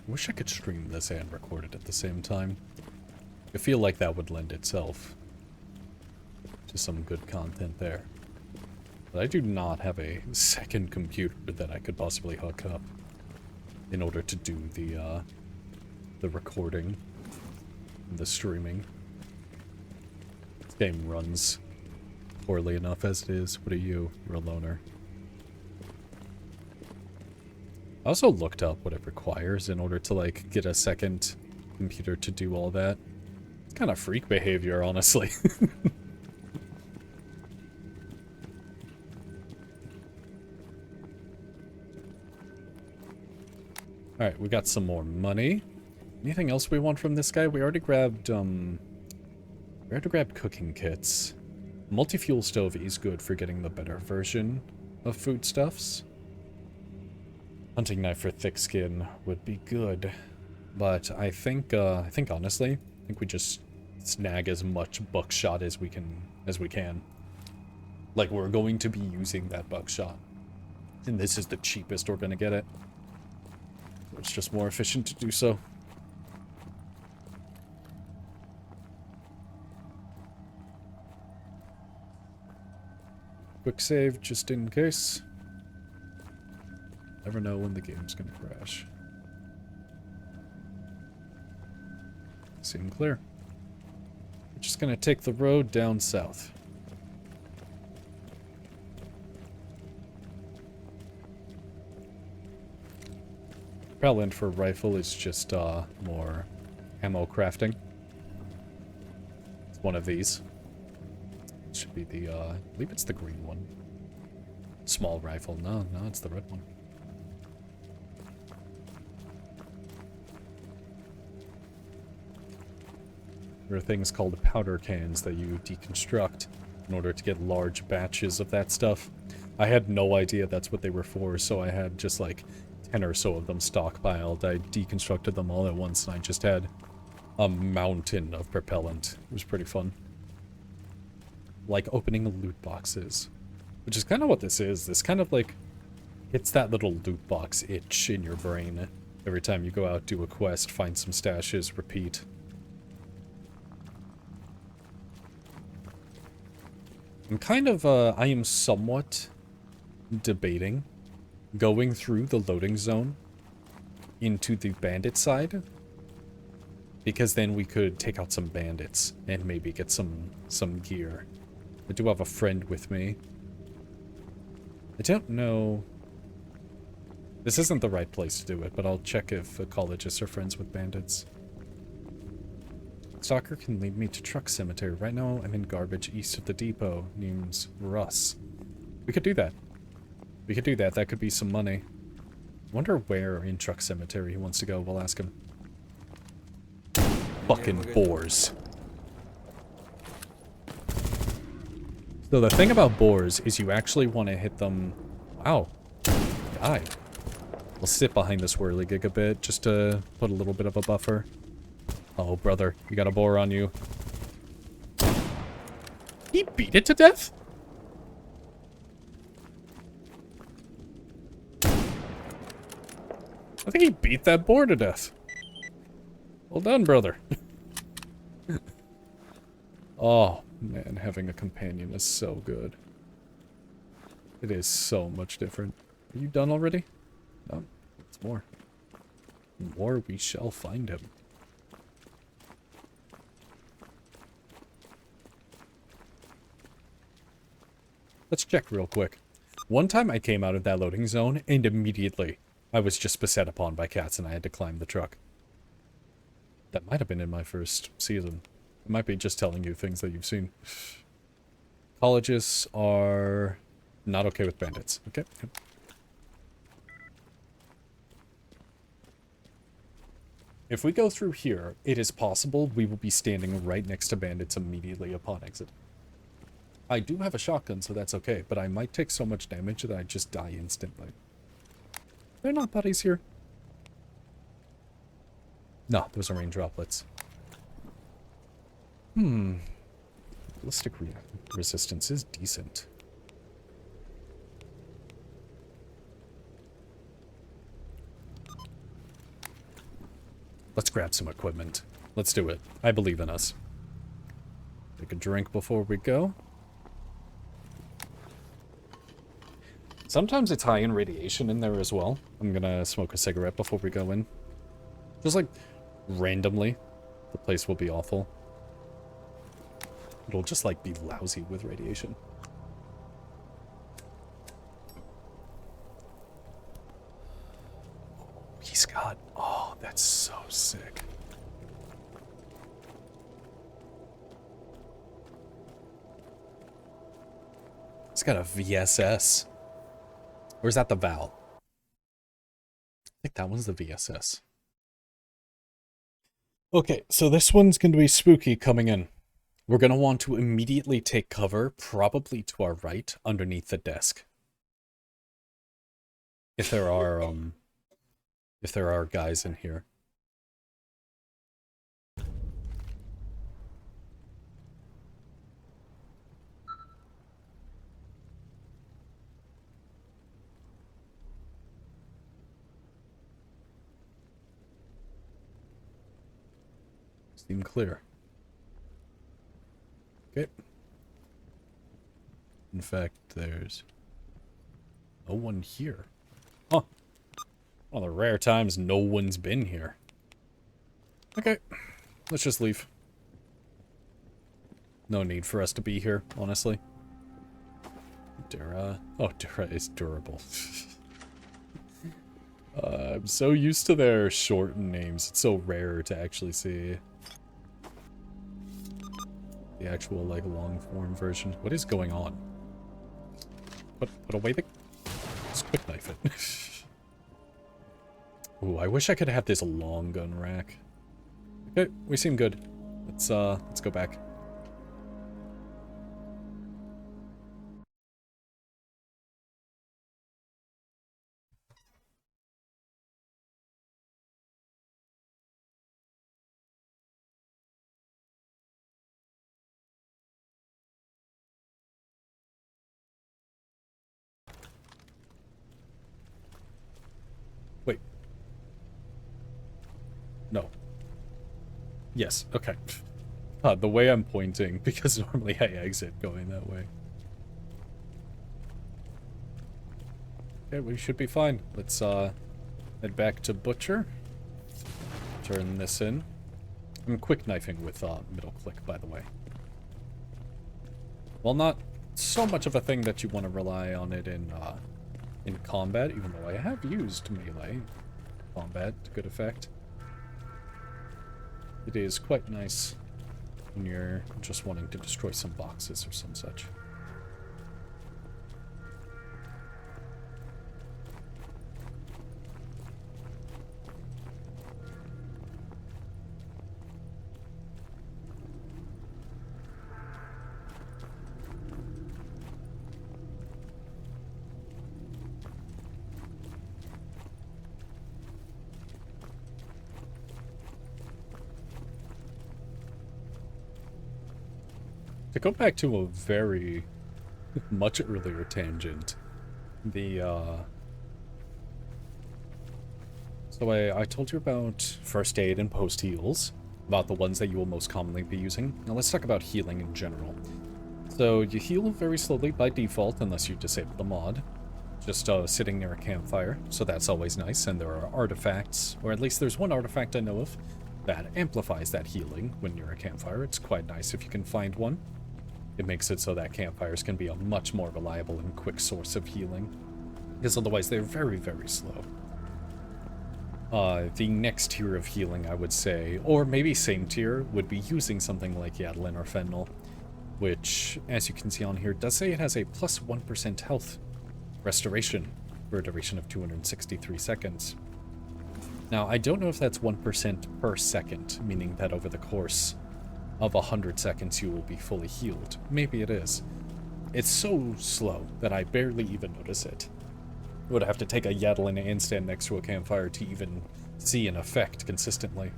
I wish I could stream this and record it at the same time. I feel like that would lend itself to some good content there. But I do not have a second computer that I could possibly hook up in order to do the recording and the streaming. This game runs poorly enough as it is. What are you? You're a loner. I also looked up what it requires in order to, like, get a second computer to do all that. It's kind of freak behavior, honestly. Alright, we got some more money. Anything else we want from this guy? We already grabbed, cooking kits. Multi-fuel stove is good for getting the better version of foodstuffs. Hunting knife for thick skin would be good, but I think honestly, we just snag as much buckshot as we can. Like, we're going to be using that buckshot, and this is the cheapest we're gonna get it. So it's just more efficient to do so. Quick save just in case. Never know when the game's gonna crash. Seem clear. We're just gonna take the road down south. Propellant for rifle is just more ammo crafting. It's one of these. It should be the I believe it's the green one. Small rifle. No, it's the red one. There are things called powder cans that you deconstruct in order to get large batches of that stuff. I had no idea that's what they were for, so I had just like 10 or so of them stockpiled. I deconstructed them all at once, and I just had a mountain of propellant. It was pretty fun. Like opening loot boxes, which is kind of what this is. This kind of like It's that little loot box itch in your brain. Every time you go out, do a quest, find some stashes, repeat. I am somewhat debating going through the loading zone into the bandit side, because then we could take out some bandits and maybe get some gear. I do have a friend with me. I don't know. This isn't the right place to do it, but I'll check if ecologists are friends with bandits. Stalker can lead me to Truck Cemetery. Right now, I'm in garbage east of the depot. Name's Russ. We could do that. We could do that. That could be some money. Wonder where in Truck Cemetery he wants to go. We'll ask him. Fucking boars. So the thing about boars is you actually want to hit them... Wow. Died. We'll sit behind this whirligig a bit, just to put a little bit of a buffer. Oh, brother. You got a boar on you. He beat it to death? I think he beat that boar to death. Well done, brother. Oh, man, having a companion is so good. It is so much different. Are you done already? No, it's more. More we shall find him. Let's check real quick. One time I came out of that loading zone, and immediately I was just beset upon by cats and I had to climb the truck. That might have been in my first season. It might be just telling you things that you've seen. Ecologists are not okay with bandits. Okay. Yep. If we go through here, it is possible we will be standing right next to bandits immediately upon exit. I do have a shotgun, so that's okay, but I might take so much damage that I just die instantly. They're not buddies here. No, those are rain droplets. Ballistic resistance is decent. Let's grab some equipment. Let's do it. I believe in us. Take a drink before we go. Sometimes it's high in radiation in there as well. I'm gonna smoke a cigarette before we go in. Just like, randomly. The place will be awful. It'll just like be lousy with radiation. He's got... Oh, that's so sick. He's got a VSS. Or is that the Val? I think that one's the VSS. Okay, so this one's going to be spooky coming in. We're going to want to immediately take cover, probably to our right, underneath the desk. If there are guys in here. Seem clear. Okay. In fact, there's no one here. Huh. One of the rare times no one's been here. Okay. Let's just leave. No need for us to be here, honestly. Dura. Oh, Dura is durable. I'm so used to their shortened names. It's so rare to actually see the actual, like, long-form version. What is going on? Put away the... Just quick knife it. Ooh, I wish I could have this long gun rack. Okay, we seem good. Let's go back. Yes, okay. The way I'm pointing, because normally I exit going that way. Okay, we should be fine. Let's head back to Butcher. Turn this in. I'm quick knifing with middle click, by the way. Well, not so much of a thing that you want to rely on it in combat, even though I have used melee combat to good effect. It is quite nice when you're just wanting to destroy some boxes or some such. To go back to a very much earlier tangent, so I told you about first aid and post heals, about the ones that you will most commonly be using. Now let's talk about healing in general. So you heal very slowly by default unless you disable the mod, just sitting near a campfire, so that's always nice. And there are artifacts, or at least there's one artifact I know of, that amplifies that healing when you're a campfire. It's quite nice if you can find one. It makes it so that campfires can be a much more reliable and quick source of healing, because otherwise they're very, very slow. The next tier of healing, I would say, or maybe same tier, would be using something like Yadlin or Fentanyl, which, as you can see on here, does say it has a plus 1% health restoration for a duration of 263 seconds. Now, I don't know if that's 1% per second, meaning that over the course of 100 seconds you will be fully healed. Maybe it is. It's so slow that I barely even notice it. I would have to take a Yadlin and stand next to a campfire to even see an effect consistently.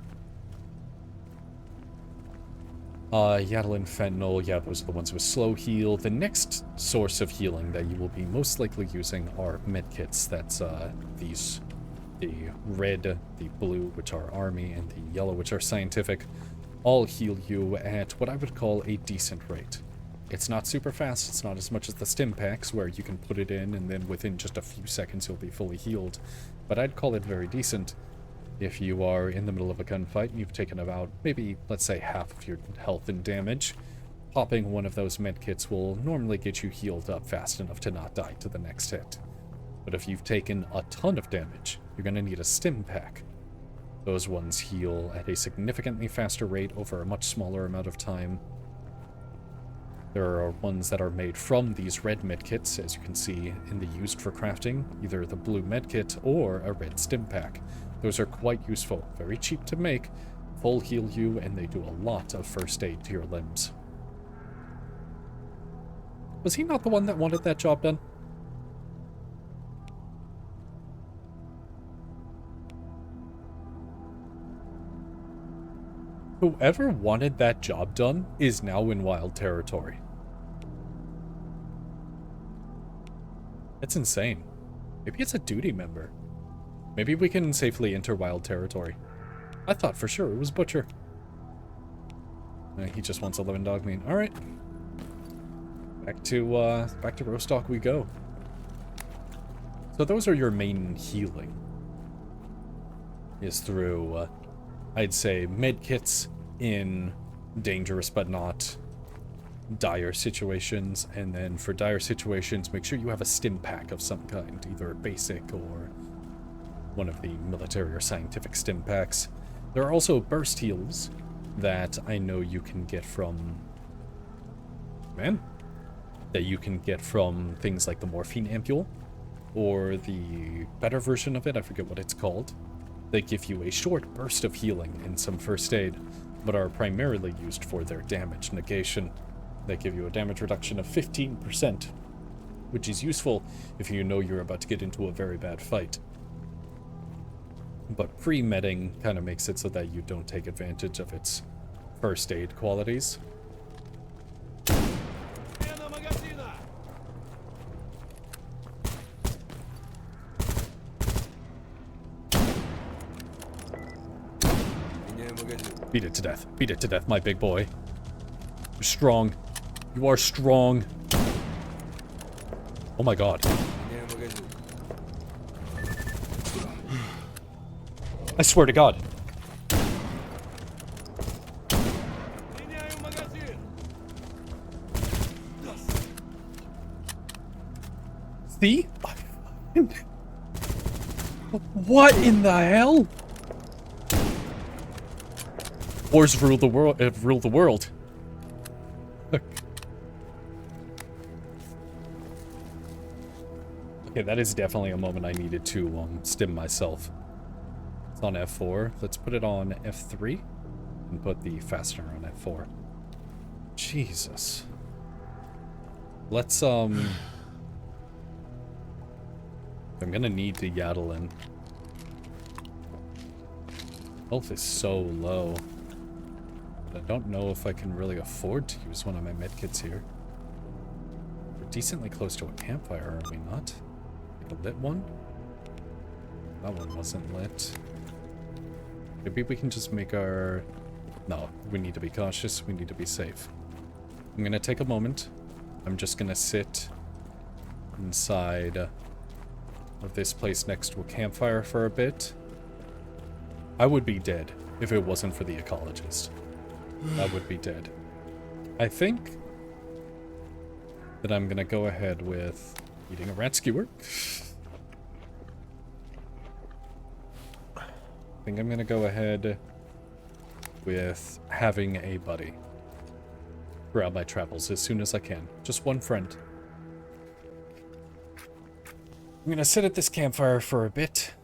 Yadlin, Fentanyl, yeah, those are the ones with slow heal. The next source of healing that you will be most likely using are medkits. That's these, the red, the blue, which are army, and the yellow, which are scientific. All heal you at what I would call a decent rate. It's not super fast, it's not as much as the stim packs where you can put it in and then within just a few seconds you'll be fully healed, but I'd call it very decent. If you are in the middle of a gunfight and you've taken about maybe, let's say, half of your health and damage, popping one of those medkits will normally get you healed up fast enough to not die to the next hit. But if you've taken a ton of damage, you're going to need a stim pack. Those ones heal at a significantly faster rate over a much smaller amount of time. There are ones that are made from these red medkits, as you can see in the used for crafting, either the blue medkit or a red stim pack. Those are quite useful, very cheap to make, full heal you, and they do a lot of first aid to your limbs. Was he not the one that wanted that job done? Whoever wanted that job done is now in wild territory. That's insane. Maybe it's a duty member. Maybe we can safely enter wild territory. I thought for sure it was Butcher. He just wants 11 dog meat. All right. Back to Rostock we go. So those are your main healing. Is through, I'd say, medkits in dangerous but not dire situations, and then for dire situations, make sure you have a stim pack of some kind, either a basic or one of the military or scientific stim packs. There are also burst heals that I know you can get from... that you can get from things like the morphine ampule, or the better version of it, I forget what it's called. They give you a short burst of healing in some first aid, but are primarily used for their damage negation. They give you a damage reduction of 15%, which is useful if you know you're about to get into a very bad fight. But pre-medding kind of makes it so that you don't take advantage of its first aid qualities. Меняю магазин. Beat it to death. Beat it to death, my big boy. You're strong. You are strong. Oh my god. I swear to God. See? What in the hell? Wars rule the world. Rule the world. Okay, that is definitely a moment I needed to stim myself. It's on F4. Let's put it on F3 and put the fastener on F4. Jesus. Let's I'm gonna need to yaddle in. Health is so low. But I don't know if I can really afford to use one of my medkits here. We're decently close to a campfire, are we not? Like a lit one? That one wasn't lit. Maybe we can just make our... No, we need to be cautious. We need to be safe. I'm gonna take a moment. I'm just gonna sit inside of this place next to a campfire for a bit. I would be dead if it wasn't for the ecologist. I would be dead. I think that I'm gonna go ahead with eating a rat skewer. I think I'm gonna go ahead with having a buddy throughout my travels as soon as I can. Just one friend. I'm gonna sit at this campfire for a bit.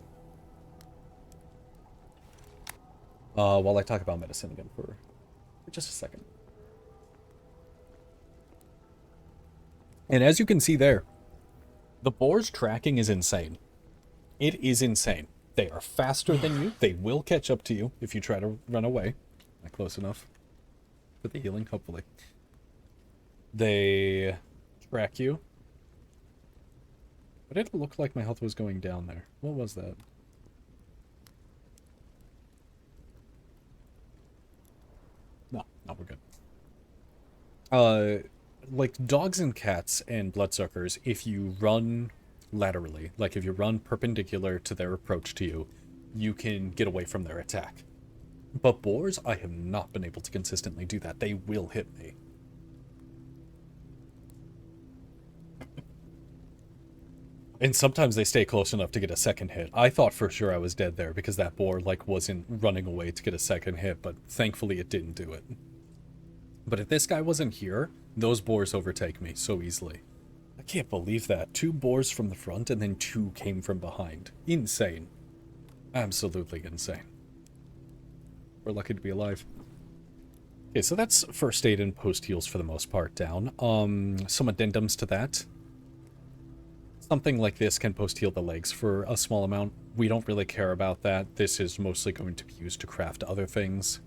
While I talk about medicine again for just a second. And as you can see there, the boar's tracking is insane. It is insane. They are faster than you. They will catch up to you if you try to run away. Not close enough for the healing, hopefully. They track you. But it looked like my health was going down there. What was that? No, we're good. Like dogs and cats and bloodsuckers, if you run laterally, like if you run perpendicular to their approach to you, you can get away from their attack. But boars, I have not been able to consistently do that. They will hit me. And sometimes they stay close enough to get a second hit. I thought for sure I was dead there because that boar, like, wasn't running away to get a second hit, but thankfully it didn't do it. But if this guy wasn't here, those boars overtake me so easily. I can't believe that. 2 boars from the front and then 2 came from behind. Insane. Absolutely insane. We're lucky to be alive. Okay, so that's first aid and post heals for the most part down. Some addendums to that. Something like this can post-heal the legs for a small amount. We don't really care about that. This is mostly going to be used to craft other things.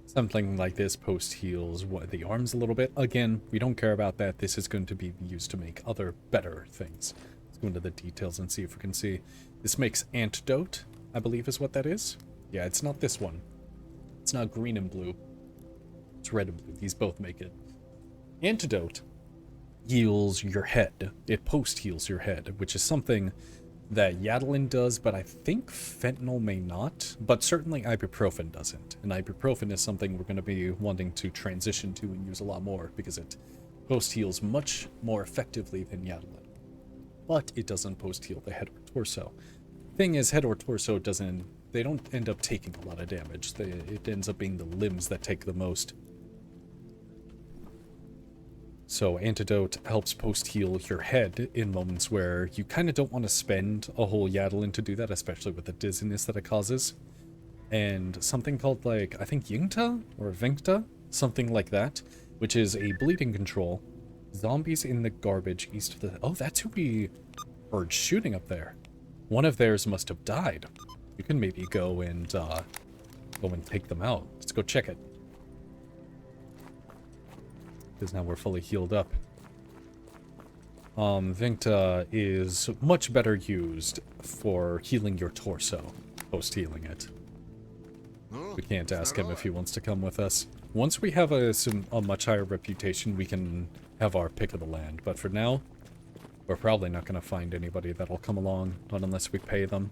Something like this post-heals the arms a little bit. Again, we don't care about that. This is going to be used to make other better things. Let's go into the details and see if we can see. This makes antidote, I believe is what that is. Yeah, it's not this one. It's not green and blue. It's red and blue. These both make it. Antidote heals your head. It post-heals your head, which is something that Yadlin does, but I think fentanyl may not, but certainly ibuprofen doesn't. And ibuprofen is something we're going to be wanting to transition to and use a lot more because it post-heals much more effectively than Yadlin. But it doesn't post-heal the head or torso. Thing is, head or torso they don't end up taking a lot of damage. It ends up being the limbs that take the most. So antidote helps post-heal your head in moments where you kind of don't want to spend a whole Yadlin to do that, especially with the dizziness that it causes. And something called, like, I think Yingta or Vengta, something like that, which is a bleeding control. Zombies in the garbage east of the... Oh, that's who we heard shooting up there. One of theirs must have died. You can maybe go and take them out. Let's go check it. Because now we're fully healed up. Vengta is much better used for healing your torso, post-healing it. We can't ask him if he wants to come with us. Once we have a much higher reputation, we can have our pick of the land. But for now, we're probably not going to find anybody that'll come along, not unless we pay them.